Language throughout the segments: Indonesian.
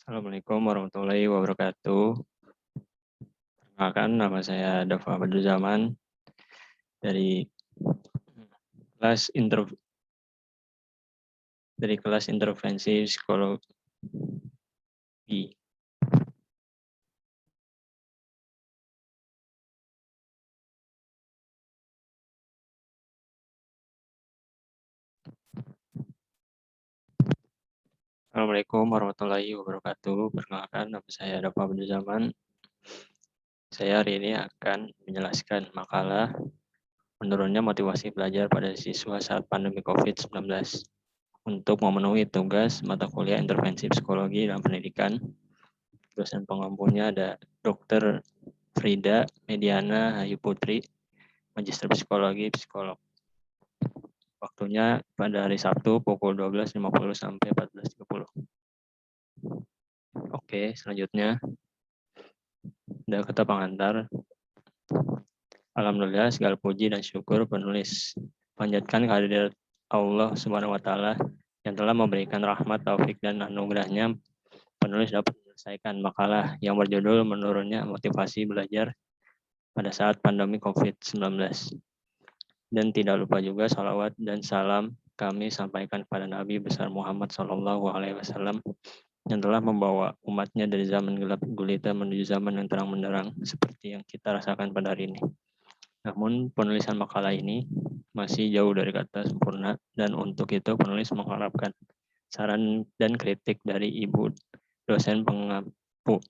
Assalamualaikum warahmatullahi wabarakatuh. Perkenalkan, nama saya Dafa Badruzaman dari kelas intervensi psikologi. Assalamualaikum warahmatullahi wabarakatuh. Perkenalkan, nama saya Dafa Badruzaman. Saya hari ini akan menjelaskan makalah menurunnya motivasi belajar pada siswa saat pandemi COVID-19 untuk memenuhi tugas mata kuliah intervensi psikologi dan pendidikan. Dosen pengampunya ada Dr. Frida Mediana Hayu Putri, Magister Psikologi, Psikolog. Waktunya pada hari Sabtu pukul 12.50 sampai 14.30. Oke, selanjutnya ada kata pengantar. Alhamdulillah segala puji dan syukur penulis panjatkan kehadirat Allah Subhanahu wa taala yang telah memberikan rahmat, taufik dan anugerahnya penulis dapat menyelesaikan makalah yang berjudul menurunnya motivasi belajar pada saat pandemi COVID-19. Dan tidak lupa juga salawat dan salam kami sampaikan kepada Nabi besar Muhammad SAW yang telah membawa umatnya dari zaman gelap gulita menuju zaman yang terang benderang seperti yang kita rasakan pada hari ini. Namun penulisan makalah ini masih jauh dari kata sempurna dan untuk itu penulis mengharapkan saran dan kritik dari Ibu dosen pengampu.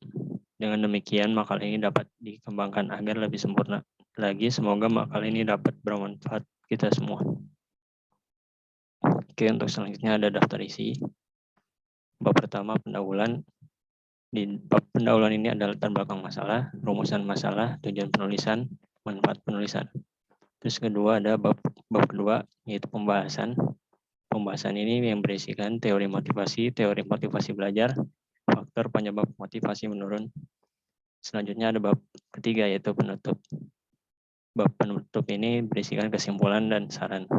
Dengan demikian makalah ini dapat dikembangkan agar lebih sempurna lagi. Semoga makalah ini dapat bermanfaat kita semua. Oke, untuk selanjutnya ada daftar isi. Bab pertama, pendahuluan. Di bab pendahuluan ini adalah latar belakang masalah, rumusan masalah, tujuan penulisan, manfaat penulisan. Terus kedua ada bab kedua yaitu pembahasan. Pembahasan ini yang berisikan teori motivasi belajar, faktor penyebab motivasi menurun. Selanjutnya ada bab ketiga yaitu penutup. Bab penutup ini berisikan kesimpulan dan saran.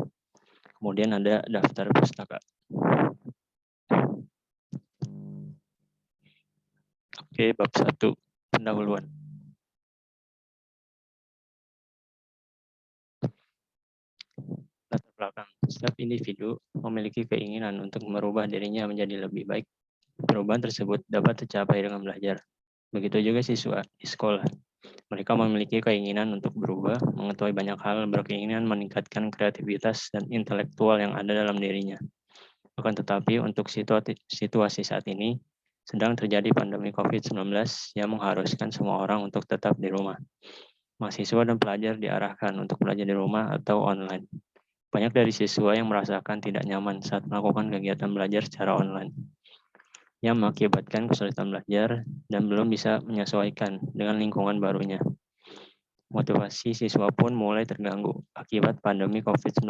Kemudian ada daftar pustaka. Oke, bab 1, pendahuluan. Latar belakang. Setiap individu memiliki keinginan untuk merubah dirinya menjadi lebih baik. Perubahan tersebut dapat tercapai dengan belajar. Begitu juga siswa di sekolah. Mereka memiliki keinginan untuk berubah, mengetahui banyak hal, berkeinginan meningkatkan kreativitas dan intelektual yang ada dalam dirinya. Akan tetapi untuk situasi saat ini, sedang terjadi pandemi COVID-19 yang mengharuskan semua orang untuk tetap di rumah. Mahasiswa dan pelajar diarahkan untuk belajar di rumah atau online. Banyak dari siswa yang merasakan tidak nyaman saat melakukan kegiatan belajar secara online, yang mengakibatkan kesulitan belajar dan belum bisa menyesuaikan dengan lingkungan barunya. Motivasi siswa pun mulai terganggu akibat pandemi COVID-19,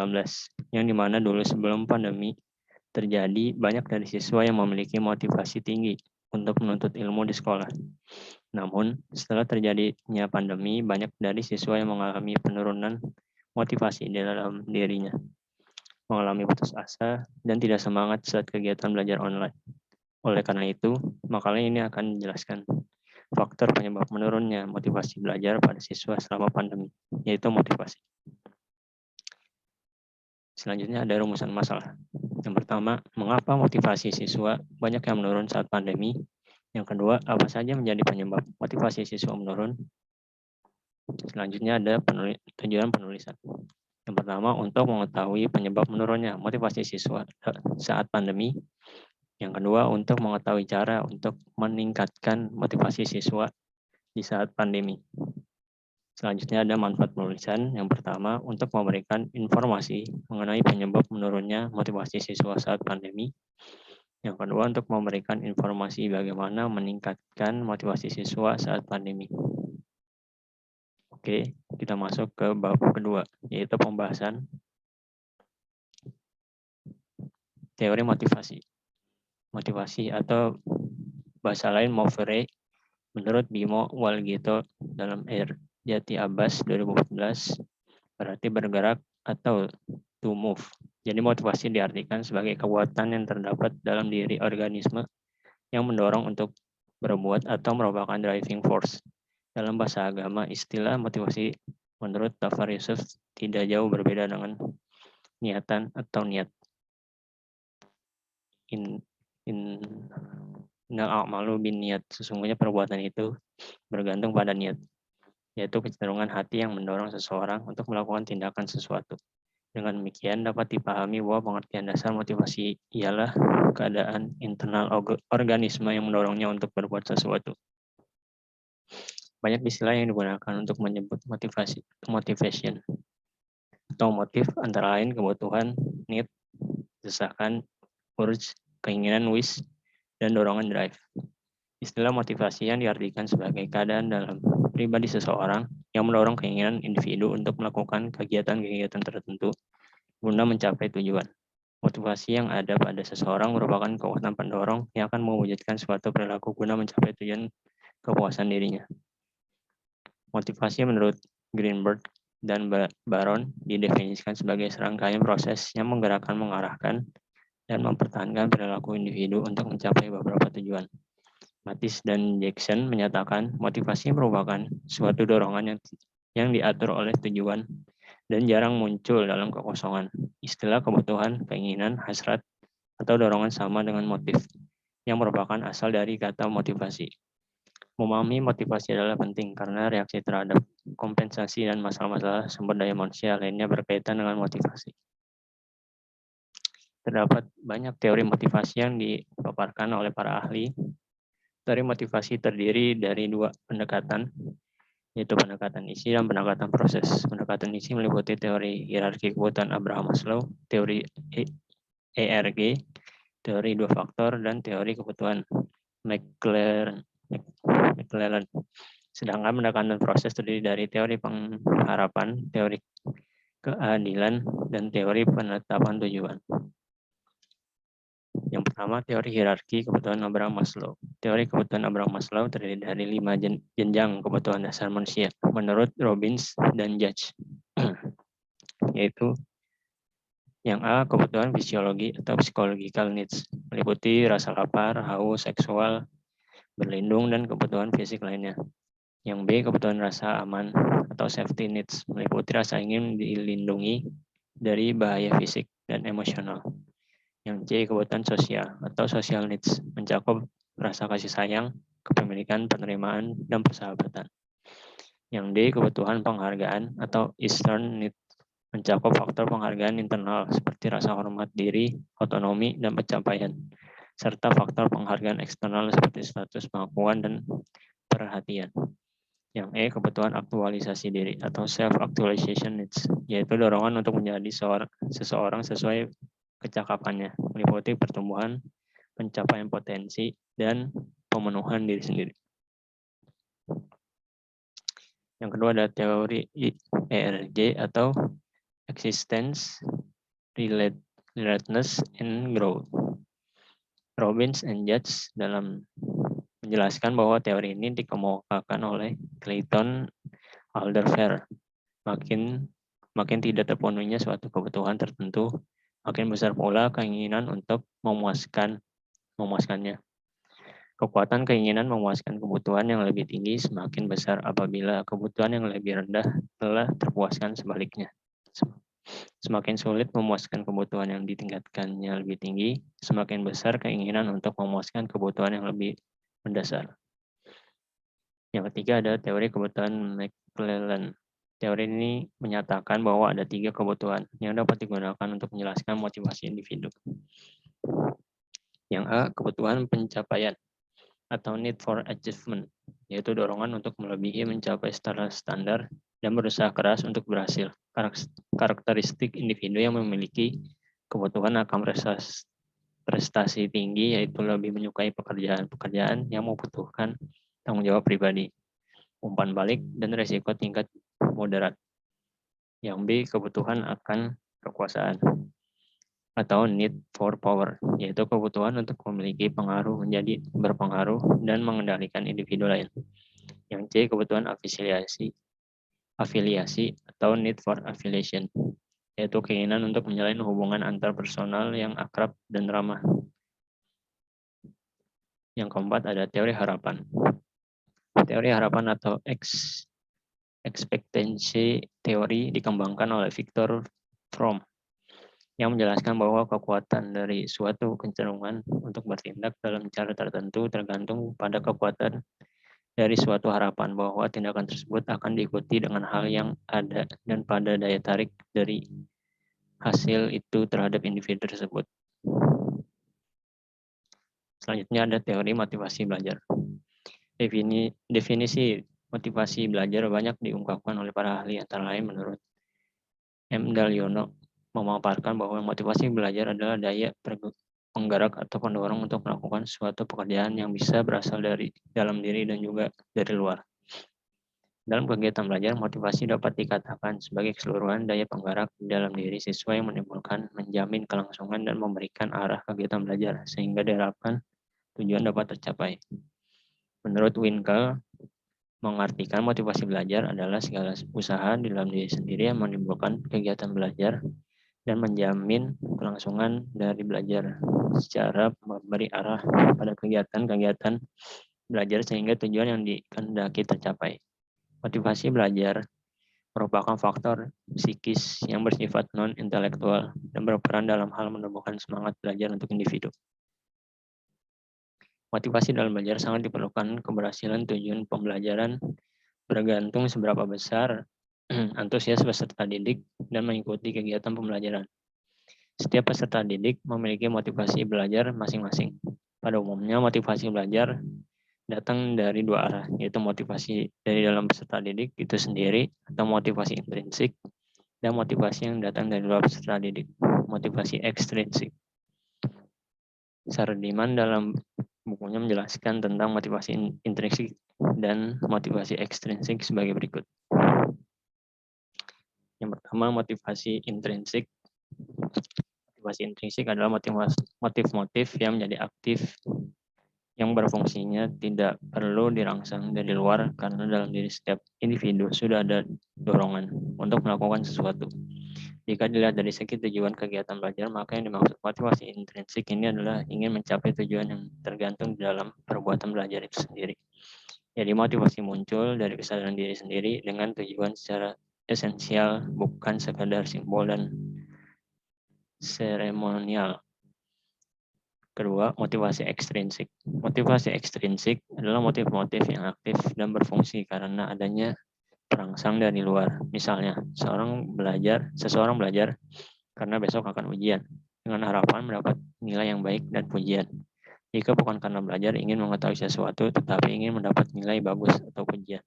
yang dimana dulu sebelum pandemi terjadi banyak dari siswa yang memiliki motivasi tinggi untuk menuntut ilmu di sekolah. Namun, setelah terjadinya pandemi, banyak dari siswa yang mengalami penurunan motivasi di dalam dirinya, mengalami putus asa, dan tidak semangat saat kegiatan belajar online. Oleh karena itu, makalah ini akan menjelaskan faktor penyebab menurunnya motivasi belajar pada siswa selama pandemi, yaitu motivasi. Selanjutnya ada rumusan masalah. Yang pertama, mengapa motivasi siswa banyak yang menurun saat pandemi? Yang kedua, apa saja menjadi penyebab motivasi siswa menurun? Selanjutnya ada tujuan penulisan. Yang pertama, untuk mengetahui penyebab menurunnya motivasi siswa saat pandemi. Yang kedua, untuk mengetahui cara untuk meningkatkan motivasi siswa di saat pandemi. Selanjutnya ada manfaat penulisan. Yang pertama, untuk memberikan informasi mengenai penyebab menurunnya motivasi siswa saat pandemi. Yang kedua, untuk memberikan informasi bagaimana meningkatkan motivasi siswa saat pandemi. Oke, kita masuk ke bab kedua, yaitu pembahasan teori motivasi. Motivasi atau bahasa lain movere, menurut Bimo Walgito dalam Jati Abbas 2014, berarti bergerak atau to move. Jadi motivasi diartikan sebagai kekuatan yang terdapat dalam diri organisme yang mendorong untuk berbuat atau merupakan driving force. Dalam bahasa agama, istilah motivasi menurut Tafar Yusuf tidak jauh berbeda dengan niatan atau niat. In Innal a'malu niat, sesungguhnya perbuatan itu bergantung pada niat, yaitu kecenderungan hati yang mendorong seseorang untuk melakukan tindakan sesuatu. Dengan demikian dapat dipahami bahwa pengertian dasar motivasi ialah keadaan internal organisme yang mendorongnya untuk berbuat sesuatu. Banyak istilah yang digunakan untuk menyebut motivation atau motif, antara lain kebutuhan, need, desakan, urge, keinginan, wish, dan dorongan, drive. Istilah motivasi yang diartikan sebagai keadaan dalam pribadi seseorang yang mendorong keinginan individu untuk melakukan kegiatan-kegiatan tertentu guna mencapai tujuan. Motivasi yang ada pada seseorang merupakan kekuatan pendorong yang akan mewujudkan suatu perilaku guna mencapai tujuan kepuasan dirinya. Motivasi menurut Greenberg dan Baron didefinisikan sebagai serangkaian proses yang menggerakkan, mengarahkan, dan mempertahankan perilaku individu untuk mencapai beberapa tujuan. Mattis dan Jackson menyatakan motivasi merupakan suatu dorongan yang diatur oleh tujuan dan jarang muncul dalam kekosongan. Istilah kebutuhan, keinginan, hasrat, atau dorongan sama dengan motif yang merupakan asal dari kata motivasi. Memahami motivasi adalah penting karena reaksi terhadap kompensasi dan masalah-masalah sumber daya manusia lainnya berkaitan dengan motivasi. Terdapat banyak teori motivasi yang dipaparkan oleh para ahli. Teori motivasi terdiri dari dua pendekatan, yaitu pendekatan isi dan pendekatan proses. Pendekatan isi meliputi teori hierarki kebutuhan Abraham Maslow, teori ERG, teori dua faktor, dan teori kebutuhan McLaren. Sedangkan pendekatan proses terdiri dari teori pengharapan, teori keadilan, dan teori penetapan tujuan. Yang pertama, teori hierarki kebutuhan Abraham Maslow. Teori kebutuhan Abraham Maslow terdiri dari 5 jenjang kebutuhan dasar manusia menurut Robbins dan Judge, yaitu yang A, kebutuhan fisiologi atau psychological needs, meliputi rasa lapar, haus, seksual, berlindung, dan kebutuhan fisik lainnya. Yang B, kebutuhan rasa aman atau safety needs, meliputi rasa ingin dilindungi dari bahaya fisik dan emosional. Yang C, kebutuhan sosial atau social needs, mencakup rasa kasih sayang, kepemilikan, penerimaan, dan persahabatan. Yang D, kebutuhan penghargaan atau eastern needs, mencakup faktor penghargaan internal seperti rasa hormat diri, otonomi, dan pencapaian, serta faktor penghargaan eksternal seperti status, pengakuan, dan perhatian. Yang E, kebutuhan aktualisasi diri atau self-actualization needs, yaitu dorongan untuk menjadi seseorang sesuai kecakapannya, meliputi pertumbuhan, pencapaian potensi, dan pemenuhan diri sendiri. Yang kedua ada teori ERG atau Existence, Relatedness, and Growth. Robbins and Judge dalam menjelaskan bahwa teori ini dikemukakan oleh Clayton Alderfer. Makin tidak terpenuhinya suatu kebutuhan tertentu, makin besar pula keinginan untuk memuaskannya. Kekuatan keinginan memuaskan kebutuhan yang lebih tinggi semakin besar apabila kebutuhan yang lebih rendah telah terpuaskan sebaliknya. Semakin sulit memuaskan kebutuhan yang ditingkatkannya lebih tinggi, semakin besar keinginan untuk memuaskan kebutuhan yang lebih mendasar. Yang ketiga ada teori kebutuhan McClellan. Teori ini menyatakan bahwa ada 3 kebutuhan yang dapat digunakan untuk menjelaskan motivasi individu. Yang A, kebutuhan pencapaian atau need for achievement, yaitu dorongan untuk melebihi mencapai standar dan berusaha keras untuk berhasil. Karakteristik individu yang memiliki kebutuhan akan prestasi tinggi, yaitu lebih menyukai pekerjaan yang membutuhkan tanggung jawab pribadi, umpan balik, dan risiko tingkat moderat. Yang B, kebutuhan akan kekuasaan atau need for power, yaitu kebutuhan untuk memiliki pengaruh, menjadi berpengaruh, dan mengendalikan individu lain. Yang C, kebutuhan afiliasi atau need for affiliation, yaitu keinginan untuk menjalin hubungan antar personal yang akrab dan ramah. Yang keempat ada teori harapan. Teori harapan atau ekspektasi teori dikembangkan oleh Viktor Fromm yang menjelaskan bahwa kekuatan dari suatu kecenderungan untuk bertindak dalam cara tertentu tergantung pada kekuatan dari suatu harapan bahwa tindakan tersebut akan diikuti dengan hal yang ada dan pada daya tarik dari hasil itu terhadap individu tersebut. Selanjutnya ada teori motivasi belajar. Definisi motivasi belajar banyak diungkapkan oleh para ahli, antara lain menurut M. Daliono memaparkan bahwa motivasi belajar adalah daya penggerak atau pendorong untuk melakukan suatu pekerjaan yang bisa berasal dari dalam diri dan juga dari luar. Dalam kegiatan belajar, motivasi dapat dikatakan sebagai keseluruhan daya penggerak di dalam diri siswa yang menimbulkan, menjamin kelangsungan dan memberikan arah kegiatan belajar sehingga diharapkan tujuan dapat tercapai. Menurut Winkel, mengartikan motivasi belajar adalah segala usaha di dalam diri sendiri yang menimbulkan kegiatan belajar dan menjamin kelangsungan dari belajar secara memberi arah pada kegiatan-kegiatan belajar sehingga tujuan yang dikehendaki tercapai. Motivasi belajar merupakan faktor psikis yang bersifat non-intelektual dan berperan dalam hal menumbuhkan semangat belajar untuk individu. Motivasi dalam belajar sangat diperlukan keberhasilan tujuan pembelajaran bergantung seberapa besar antusias peserta didik dan mengikuti kegiatan pembelajaran. Setiap peserta didik memiliki motivasi belajar masing-masing. Pada umumnya, motivasi belajar datang dari dua arah, yaitu motivasi dari dalam peserta didik itu sendiri atau motivasi intrinsik, dan motivasi yang datang dari luar peserta didik, motivasi ekstrinsik. Sardiman dalam bukunya menjelaskan tentang motivasi intrinsik dan motivasi ekstrinsik sebagai berikut. Yang pertama, motivasi intrinsik. Motivasi intrinsik adalah motif-motif yang menjadi aktif yang berfungsinya tidak perlu dirangsang dari luar karena dalam diri setiap individu sudah ada dorongan untuk melakukan sesuatu. Jika dilihat dari segi tujuan kegiatan belajar, maka yang dimaksud motivasi intrinsik ini adalah ingin mencapai tujuan yang tergantung di dalam perbuatan belajar itu sendiri. Jadi motivasi muncul dari kesadaran diri sendiri dengan tujuan secara esensial, bukan sekadar simbol dan seremonial. Kedua, motivasi ekstrinsik. Motivasi ekstrinsik adalah motif-motif yang aktif dan berfungsi karena adanya perangsang dari luar. Misalnya, seseorang belajar karena besok akan ujian, dengan harapan mendapat nilai yang baik dan pujian. Jika bukan karena belajar ingin mengetahui sesuatu, tetapi ingin mendapat nilai bagus atau pujian.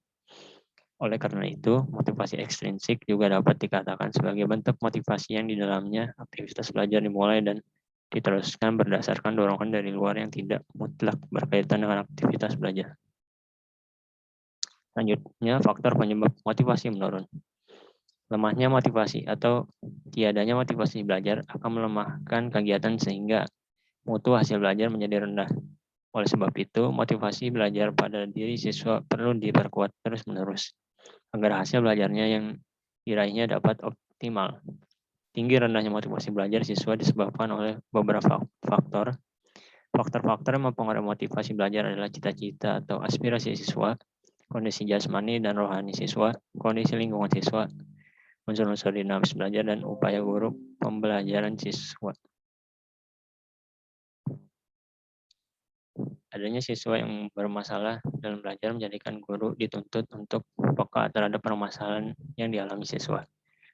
Oleh karena itu, motivasi ekstrinsik juga dapat dikatakan sebagai bentuk motivasi yang di dalamnya aktivitas belajar dimulai dan diteruskan berdasarkan dorongan dari luar yang tidak mutlak berkaitan dengan aktivitas belajar. Selanjutnya, faktor penyebab motivasi menurun. Lemahnya motivasi atau tiadanya motivasi belajar akan melemahkan kegiatan sehingga mutu hasil belajar menjadi rendah. Oleh sebab itu, motivasi belajar pada diri siswa perlu diperkuat terus-menerus agar hasil belajarnya yang diraihnya dapat optimal. Tinggi rendahnya motivasi belajar siswa disebabkan oleh beberapa faktor. Faktor-faktor yang mempengaruhi motivasi belajar adalah cita-cita atau aspirasi siswa, kondisi jasmani dan rohani siswa, kondisi lingkungan siswa, unsur-unsur dinamis belajar, dan upaya guru pembelajaran siswa. Adanya siswa yang bermasalah dalam belajar menjadikan guru dituntut untuk peka terhadap permasalahan yang dialami siswa.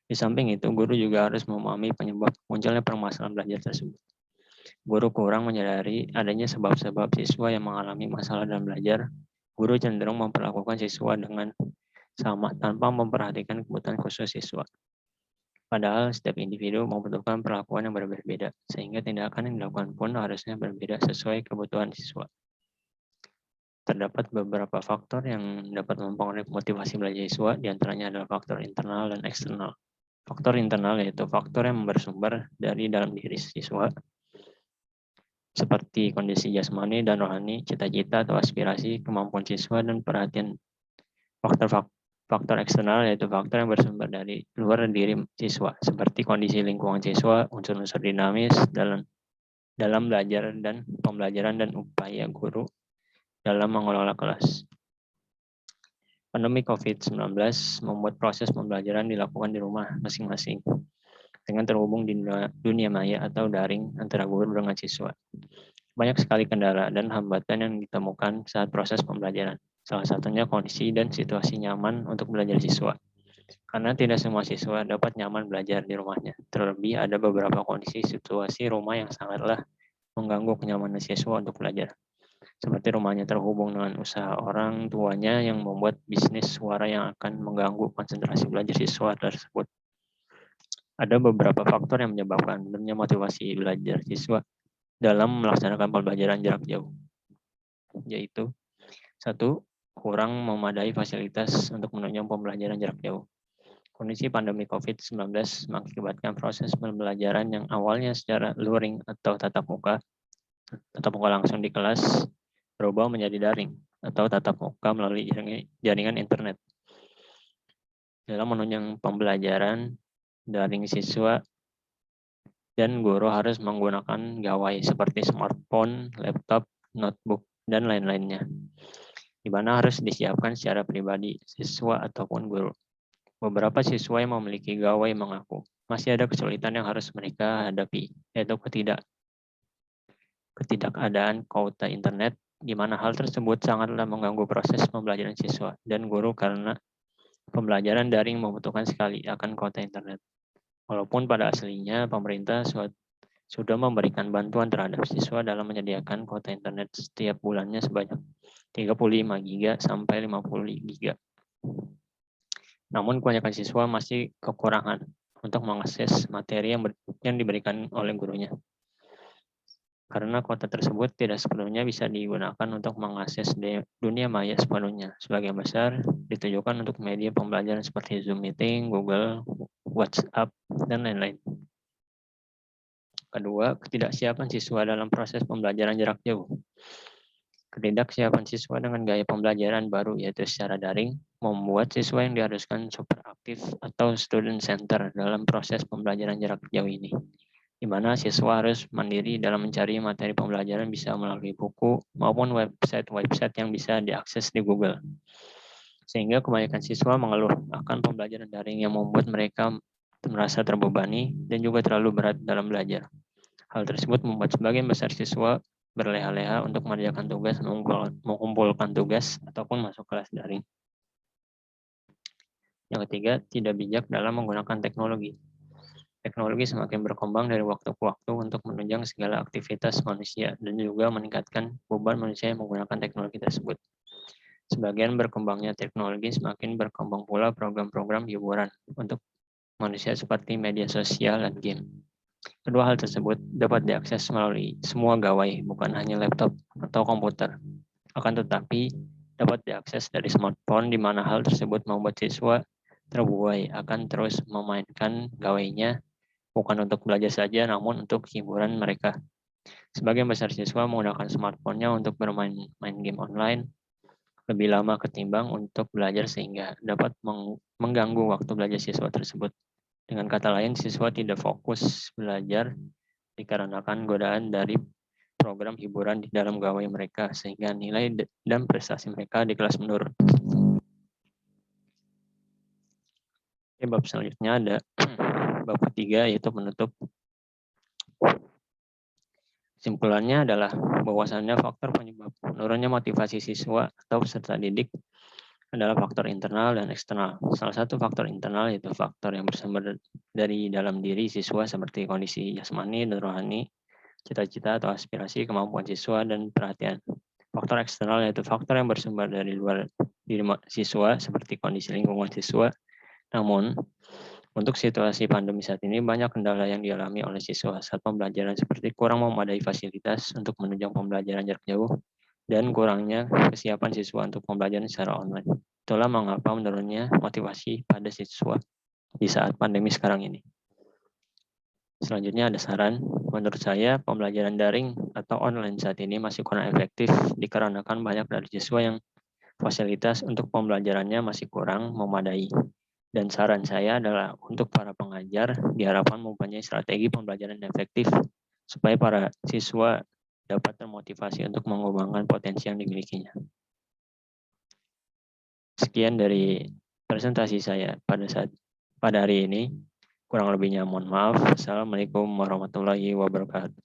Di samping itu, guru juga harus memahami penyebab munculnya permasalahan belajar tersebut. Guru kurang menyadari adanya sebab-sebab siswa yang mengalami masalah dalam belajar. Guru cenderung memperlakukan siswa dengan sama tanpa memperhatikan kebutuhan khusus siswa. Padahal setiap individu membutuhkan perlakuan yang berbeda, sehingga tindakan yang dilakukan pun harusnya berbeda sesuai kebutuhan siswa. Terdapat beberapa faktor yang dapat mempengaruhi motivasi belajar siswa, diantaranya adalah faktor internal dan eksternal. Faktor internal yaitu faktor yang bersumber dari dalam diri siswa, seperti kondisi jasmani dan rohani, cita-cita atau aspirasi, kemampuan siswa, dan perhatian. Faktor eksternal yaitu faktor yang bersumber dari luar diri siswa, seperti kondisi lingkungan siswa, unsur-unsur dinamis dalam belajar dan pembelajaran, dan upaya guru dalam mengelola kelas. Pandemi COVID-19 membuat proses pembelajaran dilakukan di rumah masing-masing dengan terhubung di dunia maya atau daring antara guru dengan siswa. Banyak sekali kendala dan hambatan yang ditemukan saat proses pembelajaran. Salah satunya kondisi dan situasi nyaman untuk belajar siswa. Karena tidak semua siswa dapat nyaman belajar di rumahnya. Terlebih ada beberapa kondisi situasi rumah yang sangatlah mengganggu kenyamanan siswa untuk belajar. Seperti rumahnya terhubung dengan usaha orang tuanya yang membuat bisnis suara yang akan mengganggu konsentrasi belajar siswa tersebut. Ada beberapa faktor yang menyebabkan minimnya motivasi belajar siswa dalam melaksanakan pembelajaran jarak jauh, yaitu 1. Kurang memadai fasilitas untuk menunjang pembelajaran jarak jauh. Kondisi pandemi COVID-19 mengakibatkan proses pembelajaran yang awalnya secara luring atau tatap muka langsung di kelas berubah menjadi daring atau tatap muka melalui jaringan internet. Dalam menunjang pembelajaran daring, siswa dan guru harus menggunakan gawai seperti smartphone, laptop, notebook, dan lain-lainnya, di mana harus disiapkan secara pribadi siswa ataupun guru. Beberapa siswa yang memiliki gawai mengaku masih ada kesulitan yang harus mereka hadapi, yaitu ketidakadaan kuota internet, di mana hal tersebut sangatlah mengganggu proses pembelajaran siswa dan guru karena pembelajaran daring membutuhkan sekali akan kuota internet. Walaupun pada aslinya pemerintah sudah memberikan bantuan terhadap siswa dalam menyediakan kuota internet setiap bulannya sebanyak 35 GB sampai 50 GB. Namun kebanyakan siswa masih kekurangan untuk mengakses materi yang diberikan oleh gurunya. Karena kuota tersebut tidak sepenuhnya bisa digunakan untuk mengakses dunia maya sepenuhnya. Sebagian besar ditujukan untuk media pembelajaran seperti Zoom Meeting, Google, WhatsApp, dan lain-lain. Kedua, ketidaksiapan siswa dalam proses pembelajaran jarak jauh. Ketidaksiapan siswa dengan gaya pembelajaran baru, yaitu secara daring, membuat siswa yang diharuskan super aktif atau student center dalam proses pembelajaran jarak jauh ini, di mana siswa harus mandiri dalam mencari materi pembelajaran bisa melalui buku maupun website yang bisa diakses di Google. Sehingga kebanyakan siswa mengeluh akan pembelajaran daring yang membuat mereka merasa terbebani dan juga terlalu berat dalam belajar. Hal tersebut membuat sebagian besar siswa berleha-leha untuk mengerjakan tugas, mengumpulkan tugas, ataupun masuk kelas daring. Yang ketiga, tidak bijak dalam menggunakan teknologi. Teknologi semakin berkembang dari waktu ke waktu untuk menunjang segala aktivitas manusia dan juga meningkatkan beban manusia yang menggunakan teknologi tersebut. Sebagian berkembangnya teknologi, semakin berkembang pula program-program hiburan untuk manusia seperti media sosial dan game. Kedua hal tersebut dapat diakses melalui semua gawai, bukan hanya laptop atau komputer. Akan tetapi, dapat diakses dari smartphone, di mana hal tersebut membuat siswa terbuai akan terus memainkan gawainya, bukan untuk belajar saja, namun untuk hiburan mereka. Sebagian besar siswa menggunakan smartphone-nya untuk bermain game online lebih lama ketimbang untuk belajar, sehingga dapat mengganggu waktu belajar siswa tersebut. Dengan kata lain, siswa tidak fokus belajar dikarenakan godaan dari program hiburan di dalam gawai mereka, sehingga nilai dan prestasi mereka di kelas menurun. Bab selanjutnya ada bab ketiga, yaitu menutup. Kesimpulannya adalah bahwasannya faktor penyebab menurunnya motivasi siswa atau peserta didik adalah faktor internal dan eksternal. Salah satu faktor internal yaitu faktor yang bersumber dari dalam diri siswa seperti kondisi jasmani dan rohani, cita-cita atau aspirasi, kemampuan siswa, dan perhatian. Faktor eksternal yaitu faktor yang bersumber dari luar diri siswa seperti kondisi lingkungan siswa. Namun, untuk situasi pandemi saat ini, banyak kendala yang dialami oleh siswa saat pembelajaran seperti kurang memadai fasilitas untuk menunjang pembelajaran jarak jauh, dan kurangnya kesiapan siswa untuk pembelajaran secara online. Itulah mengapa menurunnya motivasi pada siswa di saat pandemi sekarang ini. Selanjutnya ada saran. Menurut saya, pembelajaran daring atau online saat ini masih kurang efektif dikarenakan banyak dari siswa yang fasilitas untuk pembelajarannya masih kurang memadai. Dan saran saya adalah untuk para pengajar diharapkan mempunyai strategi pembelajaran efektif supaya para siswa dapat termotivasi untuk mengembangkan potensi yang dimilikinya. Sekian dari presentasi saya pada hari ini. Kurang lebihnya mohon maaf. Assalamualaikum warahmatullahi wabarakatuh.